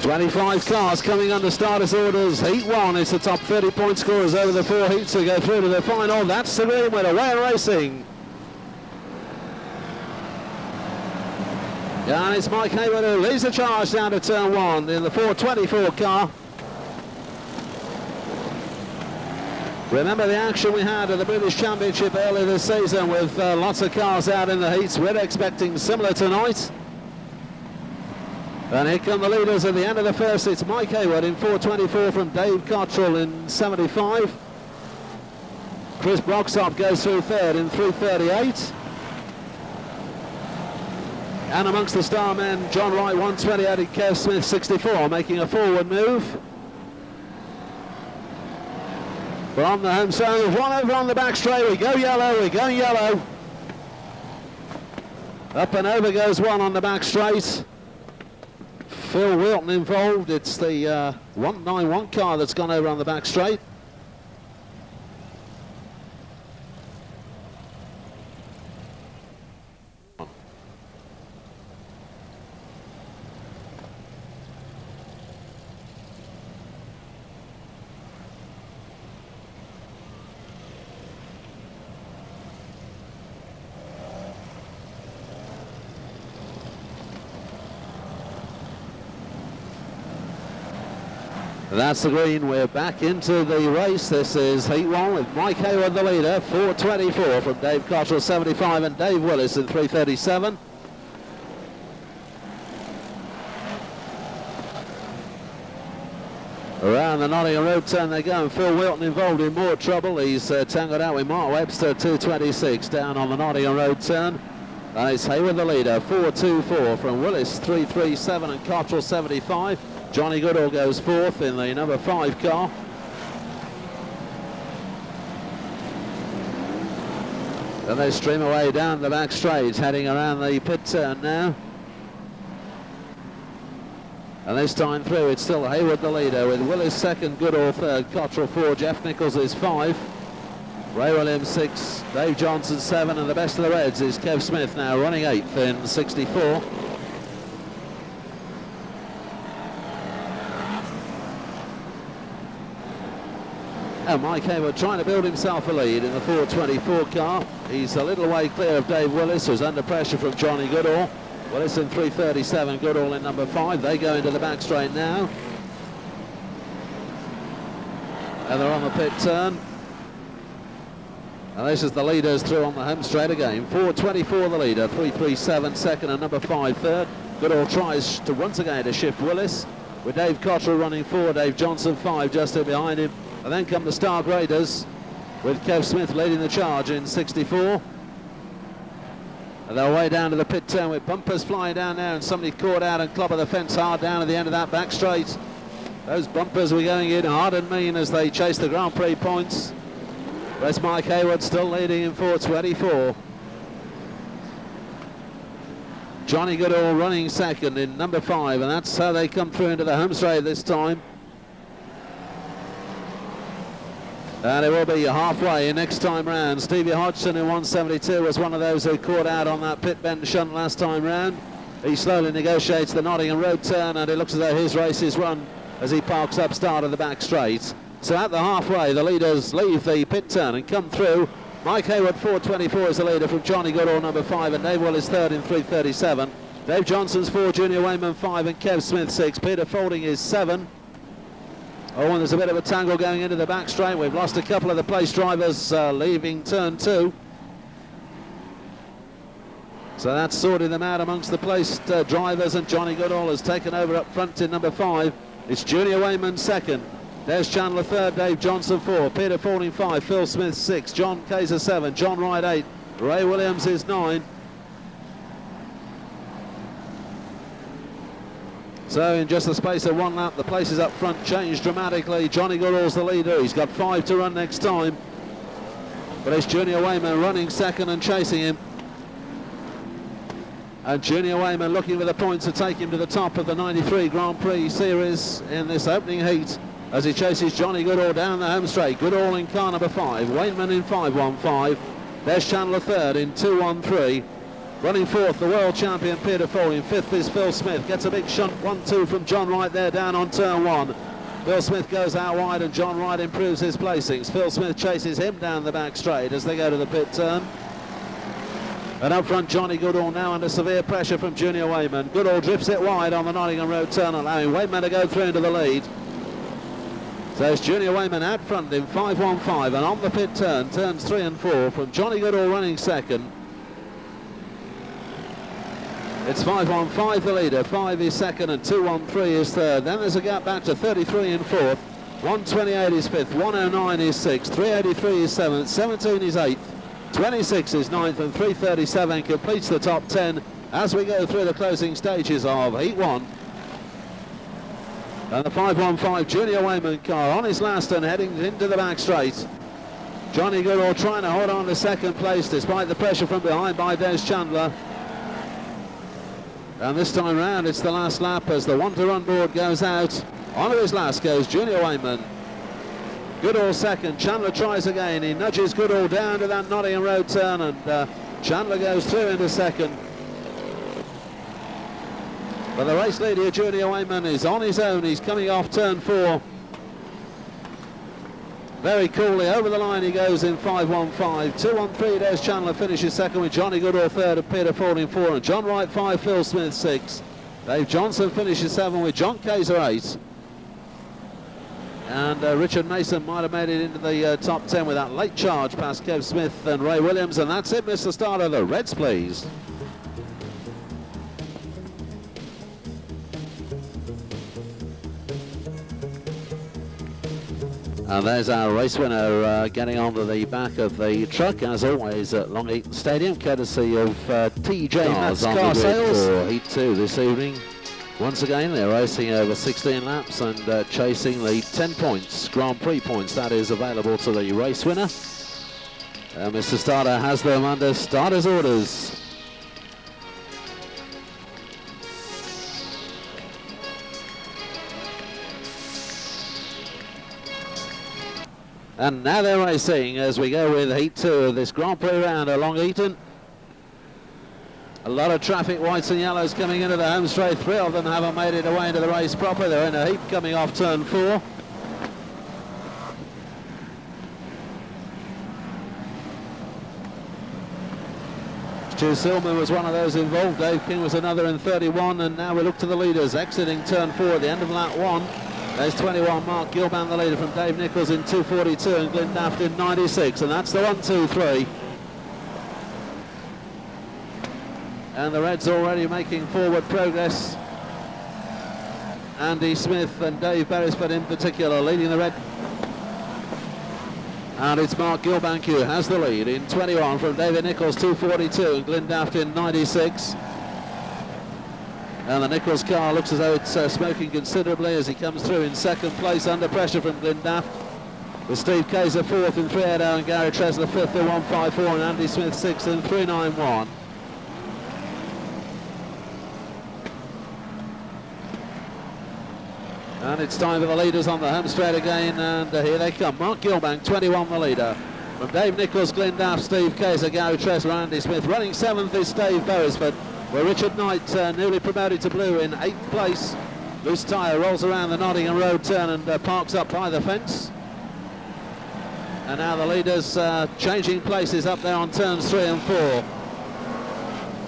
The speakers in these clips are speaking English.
25 cars coming under starters orders. Heat 1 is the top 30-point scorers over the 4 heats to go through to the final. That's the green winner, Way Racing. And it's Mike Hayward who leads the charge down to turn 1 in the 424 car. Remember the action we had at the British Championship earlier this season with lots of cars out in the heats. We're expecting similar tonight. And here come the leaders at the end of the first. It's Mike Hayward in 424 from Dave Cottrell in 75. Chris Broxop goes through third in 338. And amongst the star men, John Wright 128 and Kev Smith 64, making a forward move. We're on the home straight, one over on the back straight. We go yellow, we go yellow. Up and over goes one on the back straight. Phil Wilton involved. It's the 191 car that's gone over on the back straight. That's the green. We're back into the race. This is Heat 1 with Mike Hayward the leader, 424 from Dave Cottrell 75 and Dave Willis in 337. Around the Nottingham Road turn they go, and Phil Wilton involved in more trouble. He's tangled out with Mark Webster 226 down on the Nottingham Road turn. And it's Hayward the leader, 424 from Willis 337 and Cottrell 75. Johnny Goodall goes fourth in the number 5 car. And they stream away down the back straight, heading around the pit turn now. And this time through, it's still Hayward the leader, with Willis second, Goodall third, Cottrell 4, Jeff Nichols is 5. Ray Williams 6, Dave Johnson 7, and the best of the Reds is Kev Smith now running 8th in 64. And Mike Hayward trying to build himself a lead in the 424 car. He's a little way clear of Dave Willis, who's under pressure from Johnny Goodall. Willis in 337, Goodall in number 5. They go into the back straight now. And they're on the pit turn. And this is the leaders through on the home straight again. 424 the leader, 337 second and number 5 third. Goodall tries to once again to shift Willis, with Dave Cottrell running 4, Dave Johnson 5 just in behind him. And then come the star graders, with Kev Smith leading the charge in 64. And they're way down to the pit turn with bumpers flying down there, and somebody caught out and clobbered the fence hard down at the end of that back straight. Those bumpers were going in hard and mean as they chase the Grand Prix points. That's Mike Hayward still leading in 424. Johnny Goodall running second in number 5, and that's how they come through into the home straight this time. And it will be halfway next time round. Stevie Hodgson in 172 was one of those who caught out on that pit bend shunt last time round. He slowly negotiates the Nottingham Road turn, and it looks as though his race is run as he parks up start of the back straight. So at the halfway, the leaders leave the pit turn and come through. Mike Hayward 424 is the leader from Johnny Goodall number 5, and Dave Willis third in 337. Dave Johnson's 4, Junior Wayman 5, and Kev Smith 6. Peter Faulding is 7. Oh, and there's a bit of a tangle going into the back straight. We've lost a couple of the place drivers leaving turn 2. So that's sorted them out amongst the placed drivers, and Johnny Goodall has taken over up front in number 5. It's Junior Wayman second. There's Chandler third, Dave Johnson 4, Peter Faulding 5, Phil Smith 6, John Kaiser 7, John Wright 8, Ray Williams is 9. So in just the space of one lap, the places up front changed dramatically. Johnny Goodall's the leader. He's got 5 to run next time. But it's Junior Wayman running second and chasing him. And Junior Wayman looking for the points to take him to the top of the 93 Grand Prix Series in this opening heat as he chases Johnny Goodall down the home straight. Goodall in car number 5, Wayman in 515. There's Chandler third in 213. Running fourth, the world champion Peter Foley. Fifth is Phil Smith. Gets a big shunt 1-2 from John Wright there down on turn one. Phil Smith goes out wide and John Wright improves his placings. Phil Smith chases him down the back straight as they go to the pit turn. And up front, Johnny Goodall now under severe pressure from Junior Wayman. Goodall drifts it wide on the Nottingham Road turn, allowing Wayman to go through into the lead. So it's Junior Wayman out front in 5-1-5, and on the pit turn, turns 3 and 4 from Johnny Goodall running second. It's 5-1-5 the leader, 5 is second and 2-1-3 is third. Then there's a gap back to 33 in fourth, 128 is fifth, 109 is sixth, 383 is seventh, 17 is eighth, 26 is ninth, and 337 completes the top 10 as we go through the closing stages of Heat 1. And the 5-1-5 Junior Wayman car on his last and heading into the back straight. Johnny Goodall trying to hold on to second place despite the pressure from behind by Des Chandler. And this time round it's the last lap as the one-to-run board goes out. On to his last goes Junior Wayman. Goodall second, Chandler tries again, he nudges Goodall down to that Nottingham Road turn, and Chandler goes through into second. But the race leader Junior Wayman is on his own, he's coming off turn 4. Very coolly over the line he goes in 5-1-5. 2-1-3, Des Chandler finishes second with Johnny Goodall third and Peter Ford in 4, and John Wright 5, Phil Smith 6. Dave Johnson finishes 7 with John Kaiser 8. And Richard Mason might have made it into the top 10 with that late charge past Kev Smith and Ray Williams, and that's it, Mr. Starter. The Reds, please. And there's our race winner getting onto the back of the truck, as always, at Long Eaton Stadium, courtesy of TJ Cars on the grid for Heat 2 this evening. Once again, they're racing over 16 laps and chasing the 10 points, Grand Prix points, that is available to the race winner. Mr. Starter has them under starter's orders. And now they're racing as we go with Heat 2 of this Grand Prix round at Long Eaton. A lot of traffic, whites and yellows coming into the home straight. 3 of them haven't made it away into the race proper. They're in a heap coming off turn 4. Stu Silman was one of those involved. Dave King was another in 31. And now we look to the leaders exiting turn 4 at the end of lap 1. There's 21, Mark Gilban, the leader, from Dave Nichols in 2:42 and Glyn Daft in 96. And that's the 1-2-3. And the Reds already making forward progress. Andy Smith and Dave Beresford in particular leading the Red. And it's Mark Gilbank who has the lead in 21 from David Nichols, 2:42, and Glyn Daft in 96. And the Nichols car looks as though it's smoking considerably as he comes through in second place under pressure from Glyn Daft. With Steve Kaiser fourth in 380 and Gary Tresler fifth in 154 and Andy Smith sixth in 391. And it's time for the leaders on the home straight again, and here they come. Mark Gilbank, 21, the leader. From Dave Nichols, Glyn Daft, Steve Kaiser, Gary Tresler, Andy Smith. Running 7th is Dave Beresford, where Richard Knight, newly promoted to blue, in 8th place. Loose tyre rolls around the Nottingham Road turn and parks up by the fence. And now the leaders changing places up there on turns 3 and 4.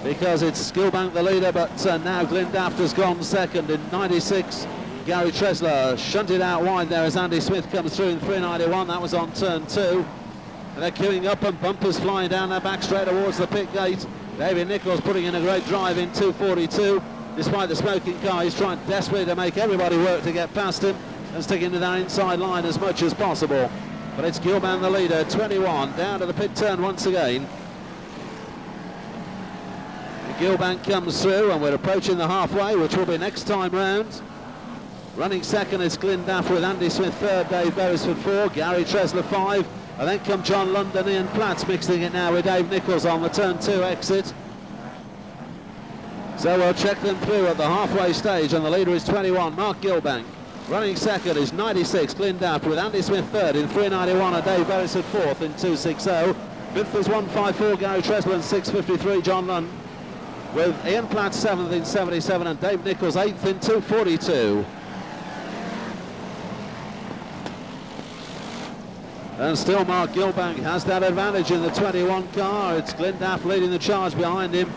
Because it's Gilbank the leader, but now Glyn Daft has gone second in 96. Gary Tresler shunted out wide there as Andy Smith comes through in 391. That was on turn 2. And they're queuing up and bumpers flying down their back straight towards the pit gate. David Nichols putting in a great drive in 2:42. Despite the smoking car, he's trying desperately to make everybody work to get past him and stick into that inside line as much as possible. But it's Gilban the leader, 21, down to the pit turn once again. Gilban comes through and we're approaching the halfway, which will be next time round. Running second is Glyn Daft with Andy Smith third, Dave Beresford 4, Gary Tresler 5, and then come John London, Ian Platts mixing it now with Dave Nichols on the turn 2 exit. So we'll check them through at the halfway stage, and the leader is 21, Mark Gilbank. Running second is 96, Glyn Daft with Andy Smith third in 391 and Dave Beresford fourth in 260. Fifth is 154, Gary Tresler, and 653, John Lund. with Ian Platt 7th in 77 and Dave Nichols 8th in 2:42. And still Mark Gilbank has that advantage in the 21 car. It's Glendaff leading the charge behind him.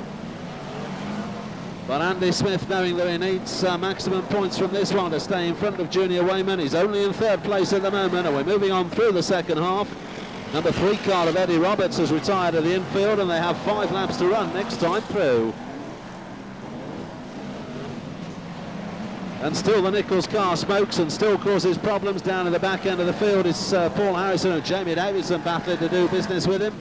But Andy Smith, knowing that he needs maximum points from this one to stay in front of Junior Wayman, he's only in 3rd place at the moment, and we're moving on through the second half. Number 3 car of Eddie Roberts has retired at the infield, and they have 5 laps to run next time through. And still the Nichols car smokes and still causes problems down in the back end of the field. It's Paul Harrison and Jamie Davidson battling to do business with him.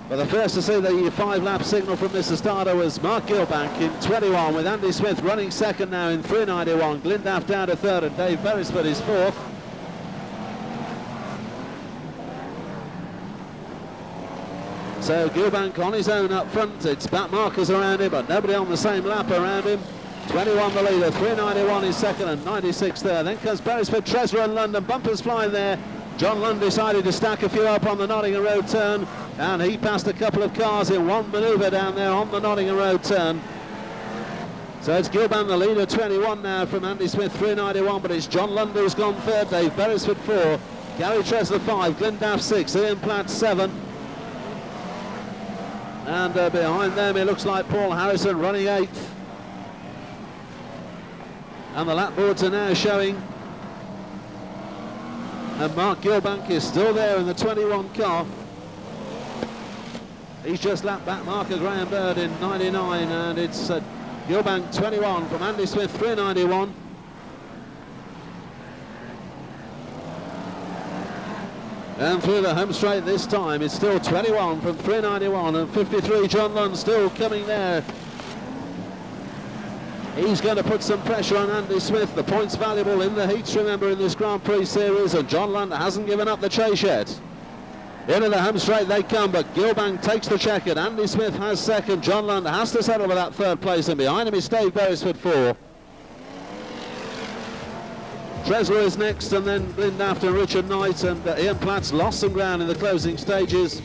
But the first to see the 5-lap signal from Mr. Starter was Mark Gilbank in 21, with Andy Smith running second now in 3:91. Glendaff down to 3rd and Dave Beresford is 4th. So Gilbank on his own up front. It's back markers around him, but nobody on the same lap around him. 21 the leader, 3:91 is second and 96 third. Then comes Beresford, Tresor and London. Bumpers flying there. John Lund decided to stack a few up on the Nottingham Road turn, and he passed a couple of cars in one manoeuvre down there on the Nottingham Road turn. So it's Gilbank the leader, 21 now from Andy Smith, 3:91, but it's John Lund who's gone 3rd, Dave Beresford 4, Gary Tresor 5, Glendaff 6, Ian Platt 7. And behind them it looks like Paul Harrison running 8th. And the lap boards are now showing. And Mark Gilbank is still there in the 21 car. He's just lapped back marker Graham Bird in 99, and it's Gilbank 21 from Andy Smith 3:91. And through the home straight this time, it's still 21 from 3:91 and 53. John Lund still coming there. He's going to put some pressure on Andy Smith. The points valuable in the heats, remember, in this Grand Prix series, and John Lund hasn't given up the chase yet. Into the home straight they come, but Gilbank takes the checkered. Andy Smith has second. John Lund has to settle for that 3rd place, and behind him is Dave Beresford 4. Tresor is next, and then Glendaff and Richard Knight, and Ian Platt's lost some ground in the closing stages,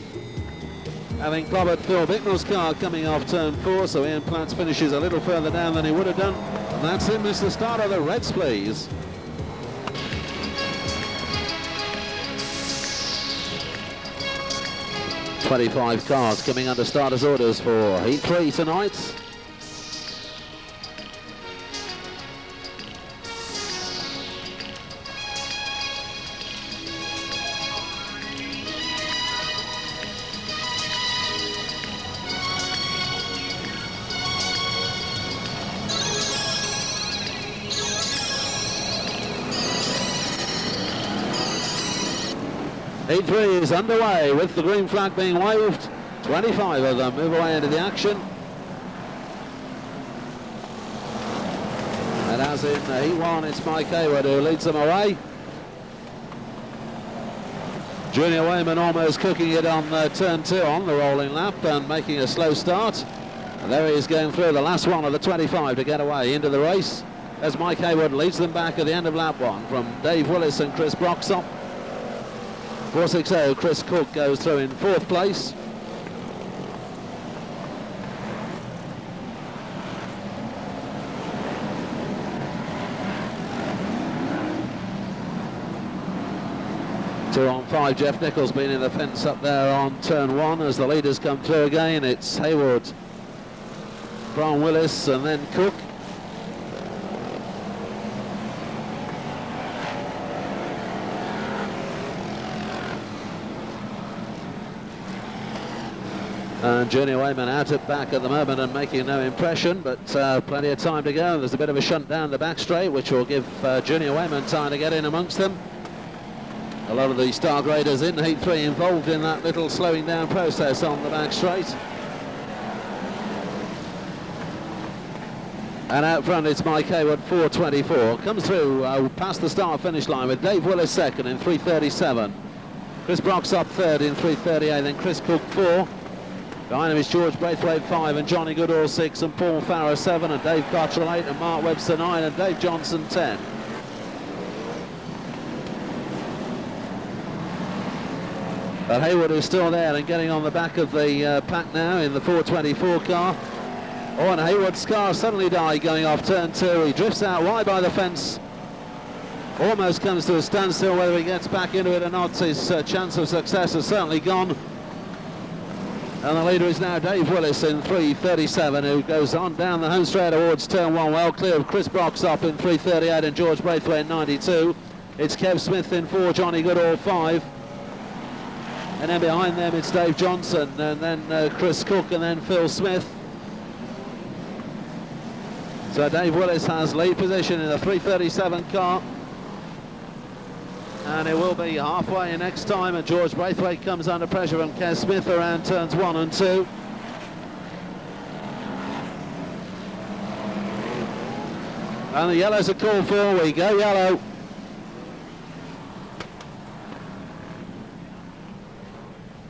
having clobbered Phil Bicknell's car coming off turn 4, so Ian Platt finishes a little further down than he would have done. And that's him, Mr. Starter, the Reds, please. "25 cars coming under starters' orders for Heat 3 tonight. Heat 3 is underway with the green flag being waved. 25 of them move away into the action. And as in Heat 1, it's Mike Hayward who leads them away. Junior Wayman almost cooking it on turn 2 on the rolling lap and making a slow start. And there he is going through the last one of the 25 to get away into the race, as Mike Hayward leads them back at the end of lap 1 from Dave Willis and Chris Broxop. 460, Chris Cook goes through in 4th place. Two on 5, Jeff Nichols been in the fence up there on turn 1 as the leaders come through again. It's Hayward, Brian Willis and then Cook. And Junior Wayman out at back at the moment and making no impression, but plenty of time to go. There's a bit of a shunt down the back straight, which will give Junior Wayman time to get in amongst them. A lot of the star graders in Heat 3 involved in that little slowing down process on the back straight. And out front it's Mike Hayward, 4:24. Comes through past the start finish line with Dave Willis second in 3:37. Chris Broxop third in 3:38, then Chris Cook 4. Behind him is George Braithwaite 5 and Johnny Goodall 6 and Paul Farrer 7 and Dave Cottrell 8 and Mark Webster 9 and Dave Johnson 10. But Hayward is still there and getting on the back of the pack now in the 4:24 car. Oh, and Hayward's car suddenly died going off turn 2. He drifts out wide by the fence. Almost comes to a standstill. Whether he gets back into it or not, his chance of success has certainly gone. And the leader is now Dave Willis in 3:37, who goes on down the home straight towards turn 1, well clear of Chris Broxop in 3:38 and George Braithwaite in 92. It's Kev Smith in 4, Johnny Goodall 5. And then behind them it's Dave Johnson, and then Chris Cook, and then Phil Smith. So Dave Willis has lead position in the 3:37 car. And it will be halfway next time, and George Braithwaite comes under pressure from Kev Smith around turns 1 and 2. And the yellows are called for. We go yellow.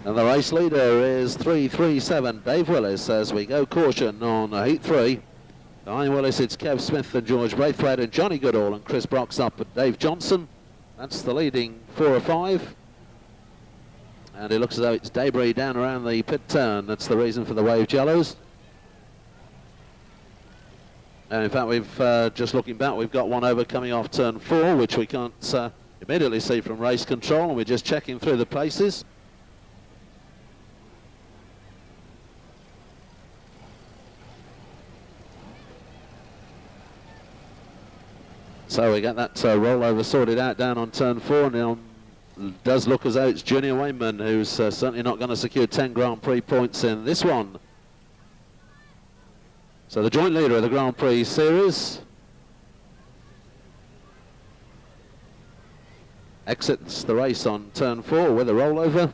And the race leader is 3:37, Dave Willis, as we go caution on heat 3. Behind Willis it's Kev Smith and George Braithwaite and Johnny Goodall and Chris Broxop and Dave Johnson. That's the leading 4 or 5. And it looks as though it's debris down around the pit turn. That's the reason for the waved yellows. And in fact, we've just looking back, we've got one over coming off turn 4, which we can't immediately see from race control, and we're just checking through the places. So we get that rollover sorted out down on turn 4, and it does look as though it's Junior Wayman who's certainly not going to secure 10 Grand Prix points in this one. So the joint leader of the Grand Prix series exits the race on turn 4 with a rollover.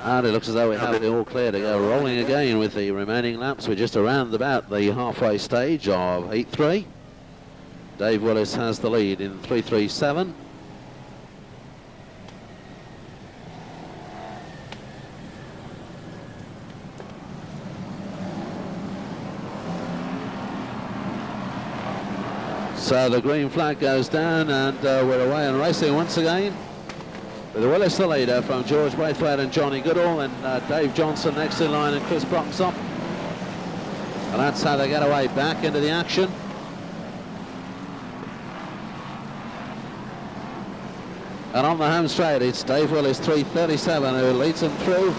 And it looks as though we have it all clear to go rolling again with the remaining laps. We're just around about the halfway stage of heat 3. Dave Willis has the lead in 3:37. So the green flag goes down, and we're away and racing once again. With Willis the leader from George Braithwaite and Johnny Goodall, and Dave Johnson next in line and Chris Broxop. And that's how they get away back into the action. And on the home straight, it's Dave Willis 3:37 who leads them through.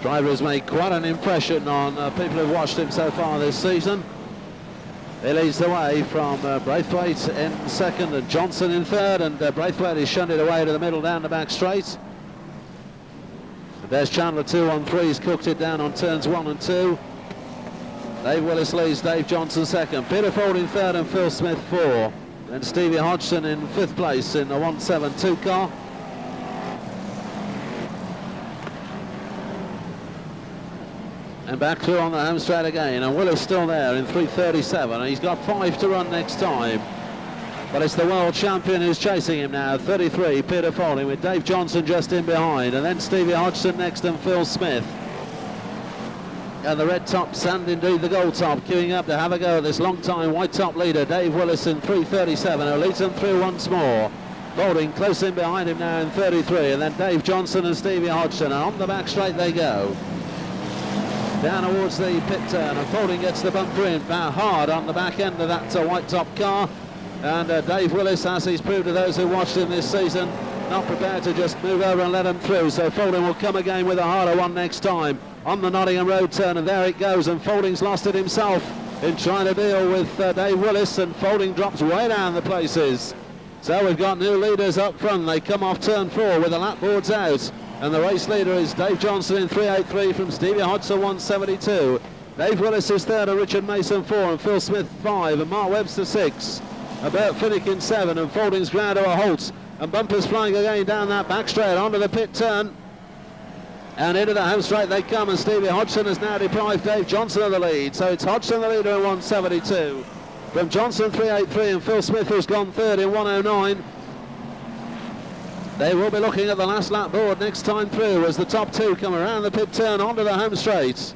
Driver has made quite an impression on people who've watched him so far this season. He leads the way from Braithwaite in second and Johnson in third, and Braithwaite is shunted away to the middle down the back straight. And there's Chandler 2 on 3, he's cooked it down on turns 1 and 2. Dave Willis leads Dave Johnson second, Peter Ford in third and Phil Smith 4. Then Stevie Hodgson in 5th place in the 172 car. And back through on the home straight again, and Willis still there in 3:37, and he's got 5 to run next time. But it's the world champion who's chasing him now, 33, Peter Fawley, with Dave Johnson just in behind, and then Stevie Hodgson next and Phil Smith. And the red tops and indeed the gold top queuing up to have a go at this long-time white top leader, Dave Willis in 3:37, who leads them through once more. Fawley close in behind him now in 33, and then Dave Johnson and Stevie Hodgson, and on the back straight they go. Down towards the pit turn, and Fawley gets the bumper in hard on the back end of that white top car. And Dave Willis, as he's proved to those who watched him this season, not prepared to just move over and let him through. So Fawley will come again with a harder one next time on the Nottingham Road turn, and there it goes. And Fawley's lost it himself in trying to deal with Dave Willis, and Fawley drops way down the places. So we've got new leaders up front. They come off turn 4 with the lap boards out. And the race leader is Dave Johnson in 3:83 from Stevie Hodgson 1:72. Dave Willis is third and Richard Mason 4 and Phil Smith 5 and Mark Webster 6. Bert Finnick in 7 and Fawley's ground to a halt. And bumpers flying again down that back straight onto the pit turn. And into the home straight they come, and Stevie Hodgson has now deprived Dave Johnson of the lead. So it's Hodgson the leader in 1:72. From Johnson 3:83 and Phil Smith who's gone third in 1:09. They will be looking at the last lap board next time through as the top 2 come around the pit turn onto the home straight.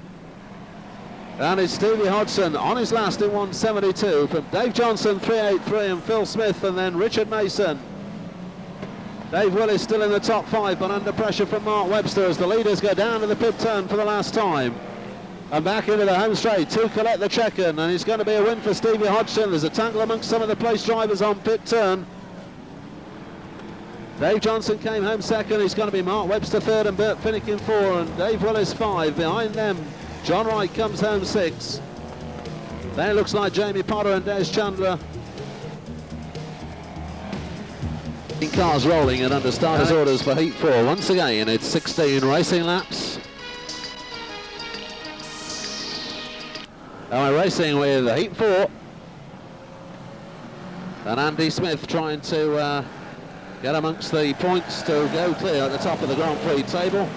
And it's Stevie Hodgson on his last in 172 from Dave Johnson 383 and Phil Smith, and then Richard Mason. Dave Willis still in the top 5, but under pressure from Mark Webster as the leaders go down to the pit turn for the last time. And back into the home straight to collect the check-in, and it's going to be a win for Stevie Hodgson. There's a tangle amongst some of the place drivers on pit turn. Dave Johnson came home second. It's going to be Mark Webster third and Bert Finnegan 4 and Dave Willis 5. Behind them, John Wright comes home 6. Then it looks like Jamie Potter and Des Chandler. Cars rolling and under starters orders for Heat 4. Once again, it's 16 racing laps. And we're racing with Heat 4. And Andy Smith trying to get amongst the points to go clear at the top of the Grand Prix table.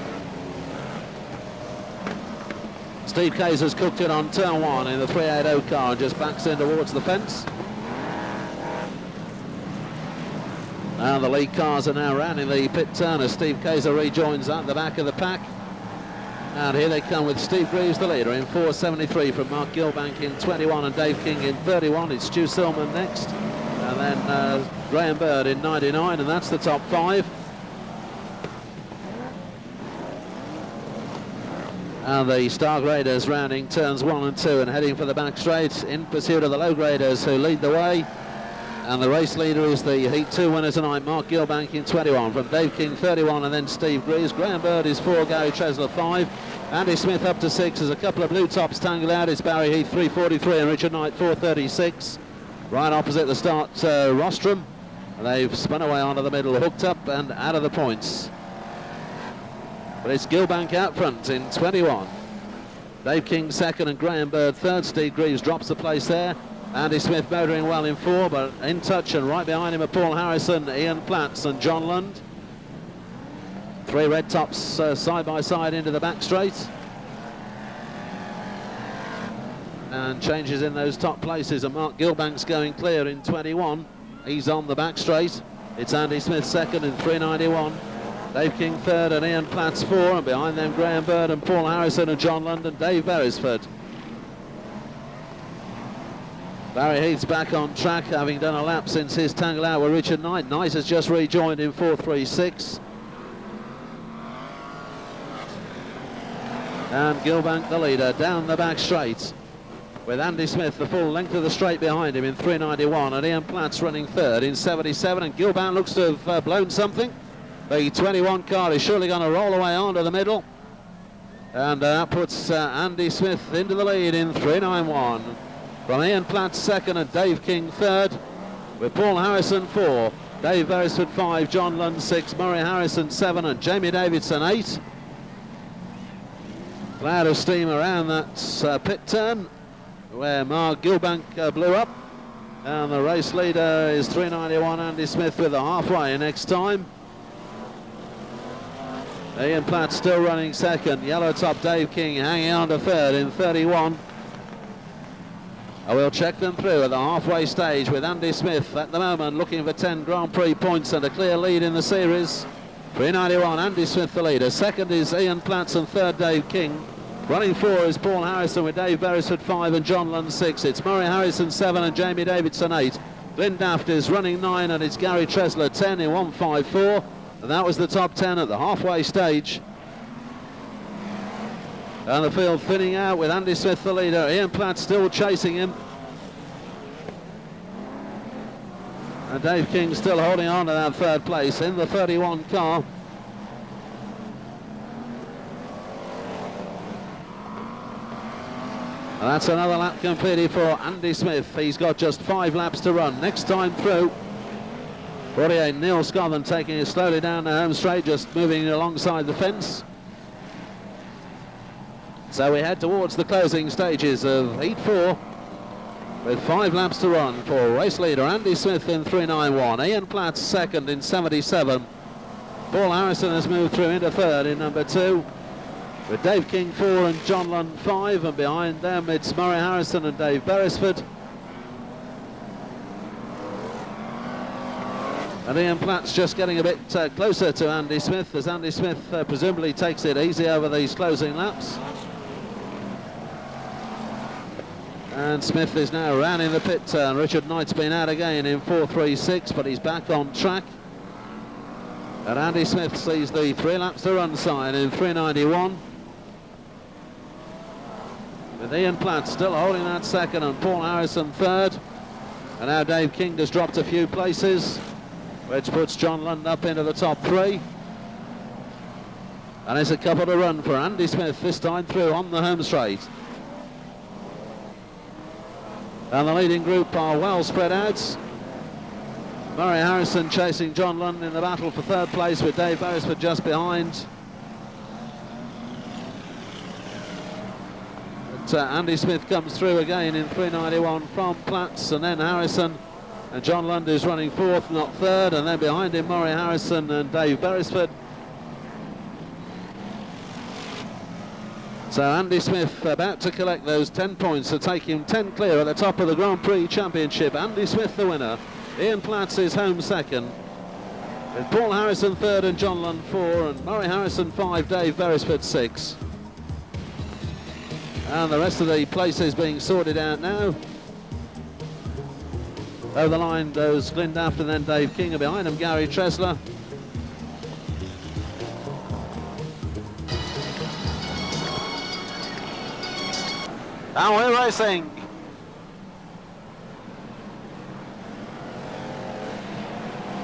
Steve Kayser's cooked it on turn 1 in the 380 car and just backs in towards the fence. Now the lead cars are now rounding the pit turn as Steve Kayser rejoins at the back of the pack. And here they come with Steve Greaves, the leader, in 473 from Mark Gilbank in 21 and Dave King in 31. It's Stu Silman next. And then Graham Bird in 99, and that's the top 5. And the star graders rounding turns 1 and 2 and heading for the back straight in pursuit of the low graders who lead the way. And the race leader is the Heat 2 winner tonight, Mark Gilbank in 21 from Dave King 31 and then Steve Greaves. Graham Bird is 4, Gary Tresler 5. Andy Smith up to 6 as a couple of blue tops tangle out. It's Barry Heath 343 and Richard Knight 436. Right opposite the start rostrum. And they've spun away onto the middle, hooked up and out of the points. But it's Gilbank out front in 21. Dave King second and Graham Bird third. Steve Greaves drops the place there. Andy Smith motoring well in 4, but in touch, and right behind him are Paul Harrison, Ian Platts and John Lund. 3 red tops side by side into the back straight. And changes in those top places, and Mark Gilbank's going clear in 21. He's on the back straight. It's Andy Smith second in 391. Dave King third and Ian Platts 4, and behind them Graham Bird and Paul Harrison and John Lund and Dave Beresford. Barry Heath's back on track, having done a lap since his tangle out with Richard Knight. Knight has just rejoined in 436. And Gilbank the leader down the back straight, with Andy Smith the full length of the straight behind him in 391, and Ian Platts running third in 77. And Gilbank looks to have blown something. The 21 car is surely going to roll away onto the middle. And that puts Andy Smith into the lead in 391. From Ian Platts second and Dave King third, with Paul Harrison 4, Dave Beresford 5, John Lund 6, Murray Harrison 7 and Jamie Davidson 8. Cloud of steam around that pit turn where Mark Gilbank blew up. And the race leader is 391 Andy Smith with a halfway next time. Ian Platts still running second, yellow top Dave King hanging on to third in 31. I will check them through at the halfway stage with Andy Smith at the moment looking for 10 Grand Prix points and a clear lead in the series. 391, Andy Smith the leader. Second is Ian Platts and third Dave King. Running 4 is Paul Harrison with Dave Beresford 5 and John Lund 6. It's Murray Harrison 7 and Jamie Davidson 8. Glyn Daft is running 9 and it's Gary Tresler 10 in 154. And that was the top 10 at the halfway stage. And the field thinning out with Andy Smith the leader. Ian Platts still chasing him. And Dave King still holding on to that third place in the 31 car. And that's another lap completed for Andy Smith. He's got just 5 laps to run. Next time through, 48 Neil Scotland taking it slowly down the home straight, just moving alongside the fence. So we head towards the closing stages of Heat 4 with 5 laps to run for race leader Andy Smith in 391, Ian Platts second in 77. Paul Harrison has moved through into third in number 2, with Dave King 4 and John Lund 5, and behind them it's Murray Harrison and Dave Beresford. And Ian Platts just getting a bit closer to Andy Smith as Andy Smith presumably takes it easy over these closing laps. And Smith is now rounding the pit turn. Richard Knight's been out again in 4.36, but he's back on track. And Andy Smith sees the 3 laps to run sign in 3.91. With Ian Platt still holding that second and Paul Harrison third. And now Dave King has dropped a few places, which puts John Lund up into the top 3. And it's a couple to run for Andy Smith this time through on the home straight. And the leading group are well spread out. Murray Harrison chasing John Lund in the battle for third place, with Dave Beresford just behind. But Andy Smith comes through again in 3.91 from Platts, and then Harrison, and John Lund is running fourth, not third, and then behind him Murray Harrison and Dave Beresford. So Andy Smith about to collect those 10 points to take him 10 clear at the top of the Grand Prix Championship. Andy Smith the winner. Ian Platts is home second, with Paul Harrison third and John Lund 4, and Murray Harrison 5, Dave Beresford 6. And the rest of the places being sorted out now. Over the line goes Glyn Daft and then Dave King, and behind him Gary Tresler. And we're racing.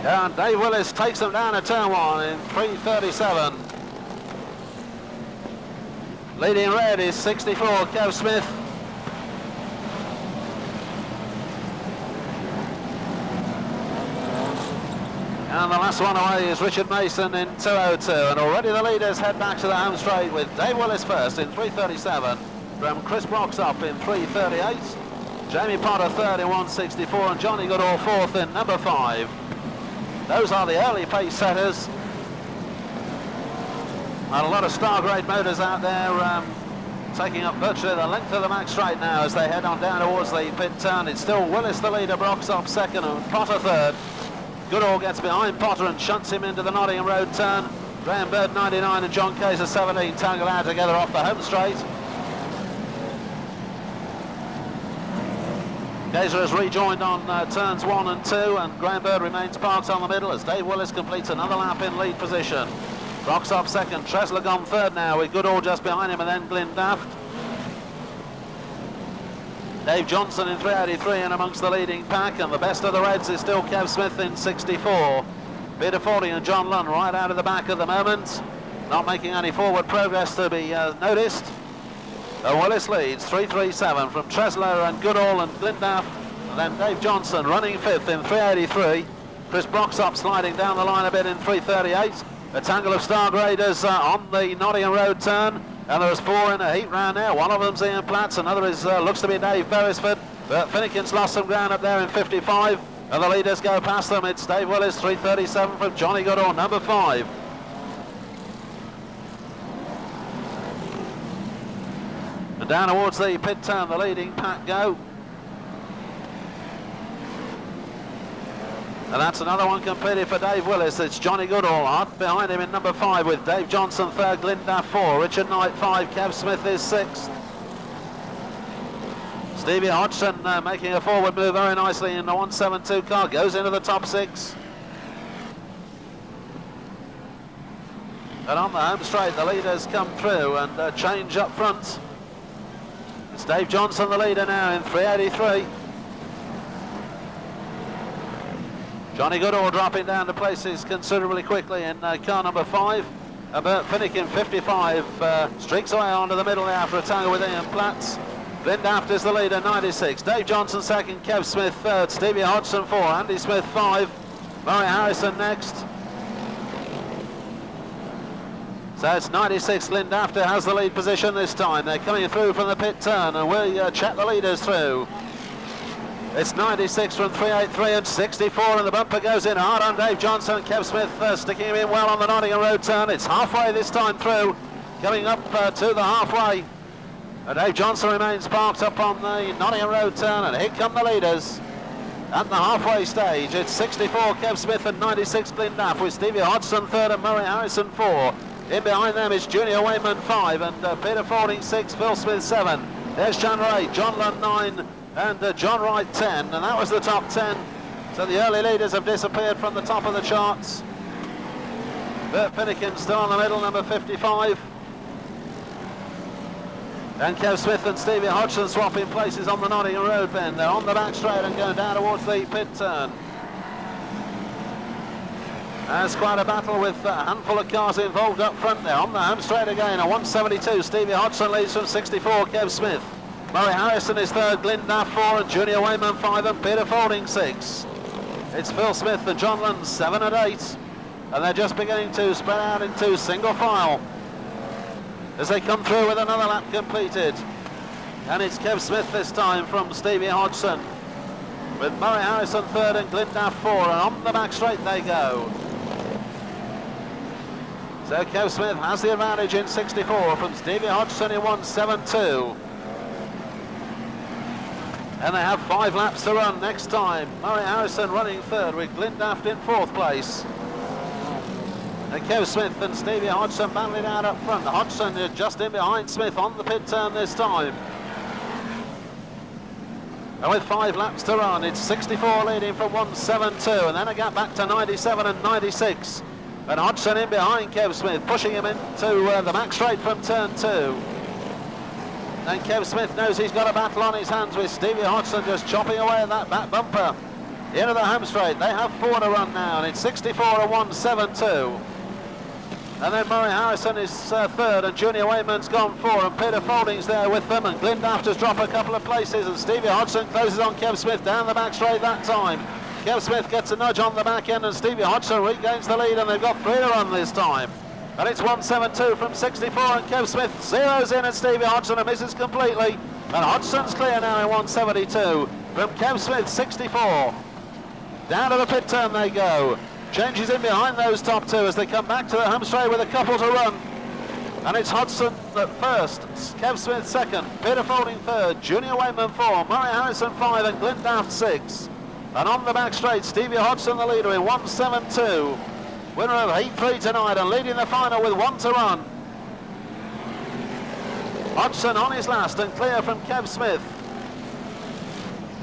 And Dave Willis takes them down to turn 1 in 3.37. Leading red is 64, Kev Smith. And the last one away is Richard Mason in 2.02. And already the leaders head back to the home straight, with Dave Willis first in 3.37. From Chris Brox up in 3.38. Jamie Potter third in 1.64, and Johnny Goodall fourth in number 5. Those are the early pace setters. And a lot of star grade motors out there taking up virtually the length of the back straight now as they head on down towards the pit turn. It's still Willis the leader, Brox up second and Potter third. Goodall gets behind Potter and shunts him into the Nottingham Road turn. Graham Bird 99 and John Kaiser 17 tangle out together off the home straight. Kaiser has rejoined on turns 1 and 2, and Graham Bird remains parked on the middle as Dave Willis completes another lap in lead position. Brox up second, Tresler gone third now, with Goodall just behind him, and then Glyn Daft. Dave Johnson in 3.83 and amongst the leading pack, and the best of the Reds is still Kev Smith in 64. Peter Fordy and John Lund right out of the back at the moment, not making any forward progress to be noticed. Willis leads 3.37 from Tresler and Goodall and Glyn Daft, and then Dave Johnson running fifth in 3.83. Chris Brox up sliding down the line a bit in 3.38. A tangle of star graders on the Nottingham Road turn, and there's 4 in a heat round now. One of them's Ian Platts, another is looks to be Dave Beresford, but Finnegan's lost some ground up there in 55, and the leaders go past them. It's Dave Willis 3.37 from Johnny Goodall, number 5. And down towards the pit turn, the leading pack go. And that's another one completed for Dave Willis. It's Johnny Goodall hard behind him in number 5, with Dave Johnson third, Glyn Daft 4, Richard Knight 5, Kev Smith is 6th. Stevie Hodgson making a forward move very nicely in the 172 car, goes into the top 6. And on the home straight, the leaders come through and change up front. It's Dave Johnson the leader now in 3.83. Johnny Goodall dropping down to places considerably quickly in car number 5. Bert Finnegan 55 streaks away onto the middle there after a tangle with Ian Platts. Glyn Daft is the leader, 96. Dave Johnson second, Kev Smith third, Stevie Hodgson 4, Andy Smith 5, Murray Harrison next. So it's 96, Glyn Daft has the lead position this time. They're coming through from the pit turn, and we'll check the leaders through. It's 96 from 3.83 and 64, and the bumper goes in hard on Dave Johnson. Kev Smith sticking him in well on the Nottingham Road turn. It's halfway this time through, coming up to the halfway. And Dave Johnson remains parked up on the Nottingham Road turn, and here come the leaders at the halfway stage. It's 64 Kev Smith and 96 Glyn Daft, with Stevie Hodgson third and Murray Harrison 4. In behind them is Junior Wayman 5 and Peter Fording 6, Phil Smith 7. There's Chandler 8, John Lund 9, and John Wright 10, and that was the top 10. So the early leaders have disappeared from the top of the charts. Bert Finnegan still in the middle, number 55. And Kev Smith and Stevie Hodgson swapping places on the Nottingham Road bend. They're on the back straight and going down towards the pit turn. There's quite a battle with a handful of cars involved up front there. On the home straight again, a 172. Stevie Hodgson leads from 64, Kev Smith. Murray Harrison is third, Glyn Duff 4, and Junior Wayman 5, and Peter Faulding 6. It's Phil Smith and John Lund 7 and 8. And they're just beginning to spread out into single file as they come through with another lap completed. And it's Kev Smith this time from Stevie Hodgson, with Murray Harrison third and Glyn Duff 4, and on the back straight they go. So Kev Smith has the advantage in 64 from Stevie Hodgson in 172. And they have 5 laps to run next time. Murray Harrison running third with Glyn Duff in 4th place. And Kev Smith and Stevie Hodgson battling out up front. Hodgson is just in behind Smith on the pit turn this time. And with 5 laps to run, it's 64 leading from 172, and then a gap back to 97 and 96. And Hodgson in behind Kev Smith, pushing him into the back straight from turn 2. And Kev Smith knows he's got a battle on his hands with Stevie Hodgson just chopping away at that back bumper. Into the home straight, they have 4 to run now, and it's 64 and 172. And then Murray Harrison is third, and Junior Wayman's gone 4, and Peter Faulding's there with them, and Glyn Duff just drop a couple of places, and Stevie Hodgson closes on Kev Smith down the back straight that time. Kev Smith gets a nudge on the back end, and Stevie Hodgson regains the lead, and they've got 3 to run this time. And it's 172 from 64, and Kev Smith zeroes in at Stevie Hodgson and misses completely. And Hodgson's clear now in 172 from Kev Smith, 64. Down to the pit turn they go. Changes in behind those top 2 as they come back to the home straight with a couple to run. And it's Hodgson at first, Kev Smith second, Peter Faulding third, Junior Wayman 4, Murray Harrison 5, and Glyn Duff 6. And on the back straight, Stevie Hodgson the leader in 172. Winner of Heat 3 tonight and leading the final with 1 to run. Hodgson on his last and clear from Kev Smith.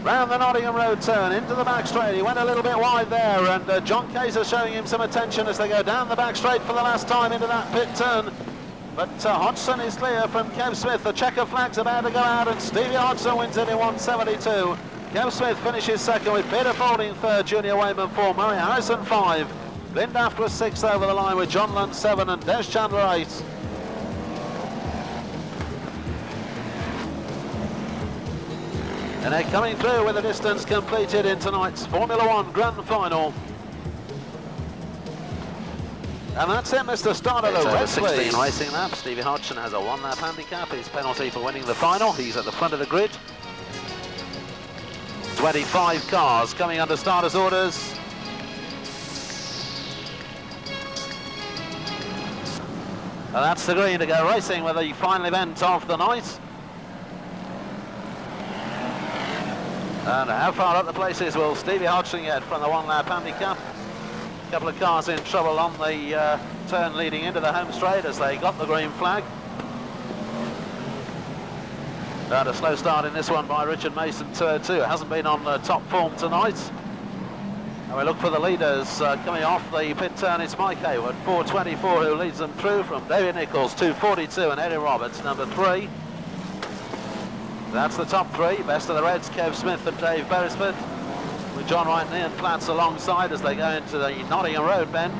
Round the Nottingham Road turn into the back straight. He went a little bit wide there, and John Kaiser showing him some attention as they go down the back straight for the last time into that pit turn. But Hodgson is clear from Kev Smith. The checker flag's about to go out, and Stevie Hodgson wins it in 172. Kev Smith finishes second with Peter Faulding third, Junior Wayman 4, Murray Harrison 5. Glyn Duff was 6th over the line with John Lund 7 and Des Chandler 8. And they're coming through with the distance completed in tonight's Formula One Grand Final. And that's it, Mr. Start of the race, 16 racing laps. Stevie Hodgson has a 1-lap handicap. His penalty for winning the final. He's at the front of the grid. 25 cars coming under starters' orders. And that's the green to go racing with the final event of the night. And how far up the places will Stevie Hodgson get from the 1-lap handicap? A couple of cars in trouble on the turn leading into the home straight as they got the green flag. And a slow start in this one by Richard Mason, 202. Hasn't been on top form tonight. And we look for the leaders coming off the pit turn. It's Mike Hayward, 424, who leads them through from David Nichols, 242, and Eddie Roberts, number 3. That's the top 3. Best of the Reds, Kev Smith and Dave Beresford, with John Wright and Ian Platts alongside as they go into the Nottingham Road bend.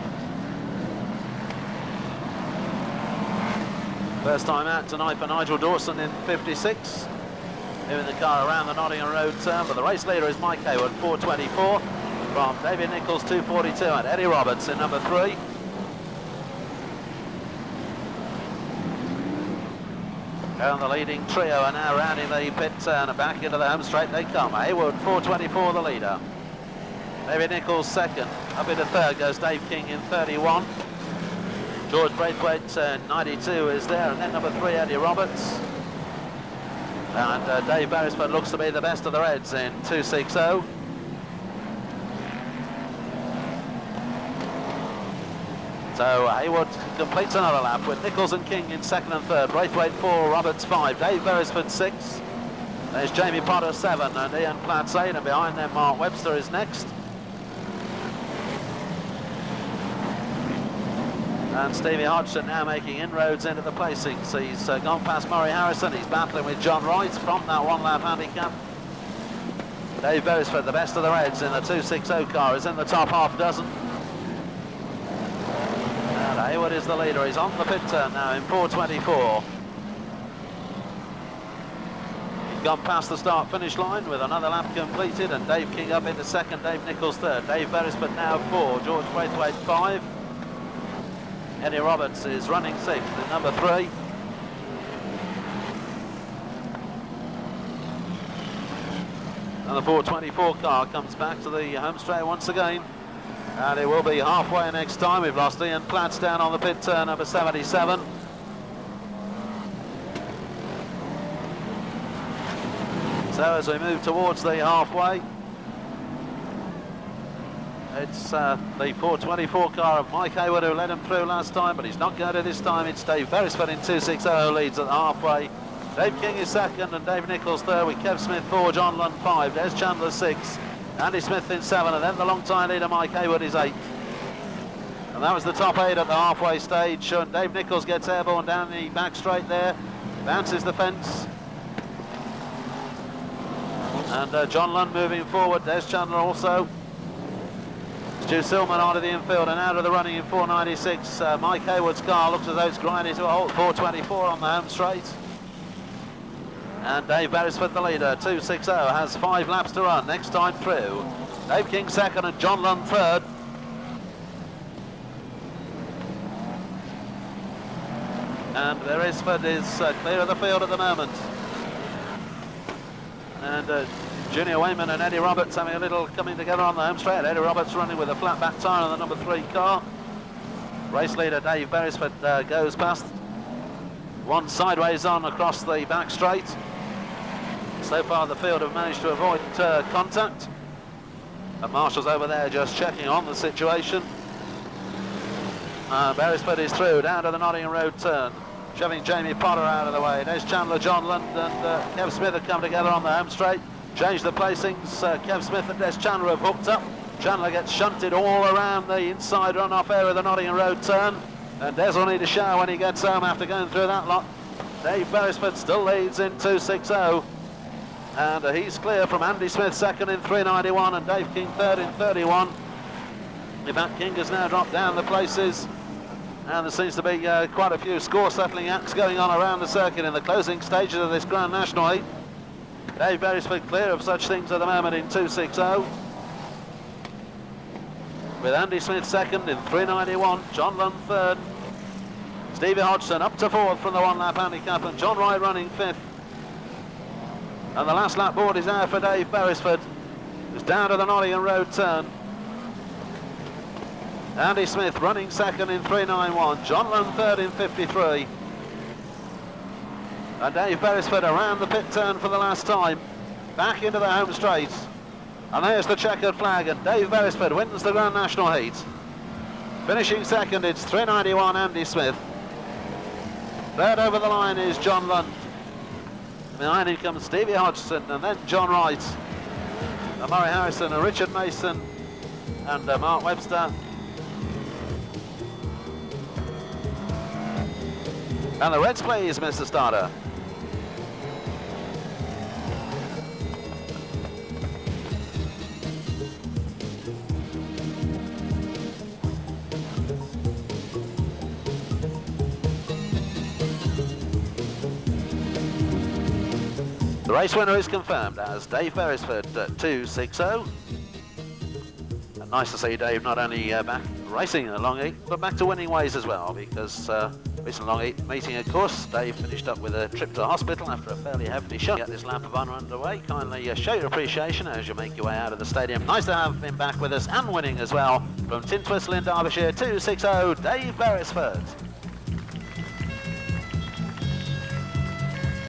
First time out tonight for Nigel Dawson in 56. Moving the car around the Nottingham Road turn, but the race leader is Mike Hayward, 424, from David Nichols, 242, and Eddie Roberts in number 3. And the leading trio are now rounding the pit turn and back into the home straight they come. Hayward, 424, the leader. David Nichols second. Up into third goes Dave King in 31. George Braithwaite, 92 is there, and then number 3, Eddie Roberts. And Dave Beresford looks to be the best of the Reds in 260. So Hayward completes another lap with Nichols and King in second and third. Braithwaite 4, Roberts 5, Dave Beresford 6. There's Jamie Potter 7 and Ian Platts 8, and behind them Mark Webster is next. And Stevie Hodgson now making inroads into the placings. He's gone past Murray Harrison. He's battling with John Wright from that one-lap handicap. Dave Beresford, the best of the Reds in the 260 car, is in the top half dozen. And Hayward is the leader. He's on the pit turn now in 4:24. He's gone past the start-finish line with another lap completed, and Dave King up into second, Dave Nichols third. Dave Beresford now 4, George Braithwaite 5. Eddie Roberts is running 6th in number 3. And the 4:24 car comes back to the home straight once again. And it will be halfway next time. We've lost Ian Platts down on the pit turn, number 77. So as we move towards the halfway, it's the 4:24 car of Mike Hayward who led him through last time, but he's not going to this time. It's Dave Beresford in 260 who leads at the halfway. Dave King is second and Dave Nichols third, with Kev Smith 4, John Lund 5, Des Chandler 6, Andy Smith in 7, and then the long-time leader Mike Hayward is 8. And that was the top 8 at the halfway stage. And Dave Nichols gets airborne down the back straight there, bounces the fence. And John Lund moving forward, Des Chandler also. Stu Silman out of the infield and out of the running in 496. Mike Hayward's car looks as though it's grinding to a halt, 4:24 on the home straight. And Dave Beresford, the leader, 260, has 5 laps to run next time through. Dave King second and John Lund third. And Beresford is clear of the field at the moment. And Junior Wayman and Eddie Roberts having a little coming together on the home straight. Eddie Roberts running with a flat back tyre on the number 3 car. Race leader Dave Beresford goes past. One sideways on across the back straight. So far the field have managed to avoid contact. And Marshall's over there just checking on the situation. Beresford is through down to the Nottingham Road turn, shoving Jamie Potter out of the way. There's Chandler, John Lund and Kev Smith have come together on the home straight. Change the placings. Kev Smith and Des Chandler have hooked up. Chandler gets shunted all around the inside run-off area of the Nottingham Road turn. And Des will need a shower when he gets home after going through that lot. Dave Beresford still leads in 260. And he's clear from Andy Smith second in 391 and Dave King third in 31. In fact, King has now dropped down the places. And there seems to be quite a few score-settling acts going on around the circuit in the closing stages of this Grand National Heat. Dave Beresford clear of such things at the moment in 260. With Andy Smith second in 391, John Lund third. Stevie Hodgson up to fourth from the one-lap handicap, and John Wright running fifth. And the last lap board is out for Dave Beresford. It's down to the Nottingham Road turn. Andy Smith running second in 391, John Lund third in 53. And Dave Beresford around the pit turn for the last time, back into the home straight. And there's the checkered flag, and Dave Beresford wins the Grand National Heat. Finishing second, it's 391 Andy Smith. Third over the line is John Lund. Behind him comes Stevie Hodgson, and then John Wright, and Murray Harrison, and Richard Mason, and Mark Webster. And the Reds please, Mr. Starter. The race winner is confirmed as Dave Beresford at 260. And nice to see Dave not only back racing at Long Eaton, but back to winning ways as well, because recent Long Eaton meeting, of course, Dave finished up with a trip to the hospital after a fairly hefty shot. Get this lap of honour underway. Kindly show your appreciation as you make your way out of the stadium. Nice to have him back with us and winning as well. From Tintwistle in Derbyshire, 260, Dave Beresford.